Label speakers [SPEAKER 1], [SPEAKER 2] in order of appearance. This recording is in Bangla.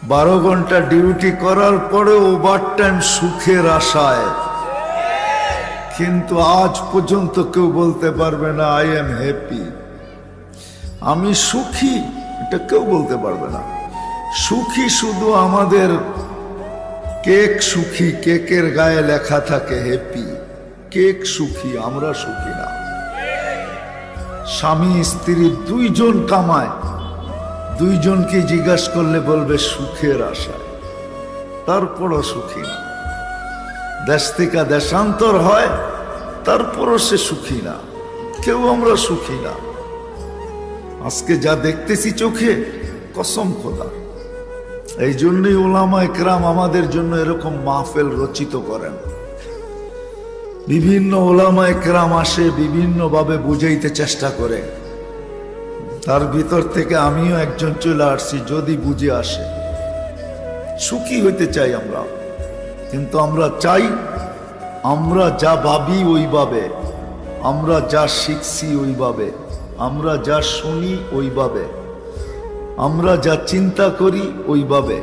[SPEAKER 1] 12 ঘন্টা ডিউটি করার পরে ওভারটাইম সুখের আশায়, কিন্তু আজ পর্যন্ত কেউ বলতে পারবে না আই এম হ্যাপি, আমি সুখী। এটা কেউ বলতে পারবে না। সুখী শুধু আমাদের কেক সুখী, কেকের গায়ে লেখা থাকে হ্যাপি, কেক সুখী, আমরা সুখী না। স্বামী স্ত্রী দুইজন কামায়, দুইজনকে জিজ্ঞাসা করলে বলবে সুখের আশায়, তারপরও সুখী না। দেশ থেকে দেশান্তর হয়, তারপরও সে সুখী না। কেউ আমরা সুখী না। আজকে যা দেখতেছি চোখে, কসম খোদা। এই জন্যই উলামা ইকরাম আমাদের জন্য এরকম মাহফিল রচিত করেন। বিভিন্ন উলামা ইকরাম আসে, বিভিন্ন ভাবে বুঝাইতে চেষ্টা করে। তার ভিতর থেকে আমিও একজন চলে আসছি, যদি বুঝে আসে। সুখী হইতে চাই আমরা, কিন্তু আমরা চাই আমরা যা ভাবি ওইভাবে, আমরা যা শিখছি ওইভাবে, আমরা যা শুনি ওইভাবে, আমরা যা চিন্তা করি ওইভাবে।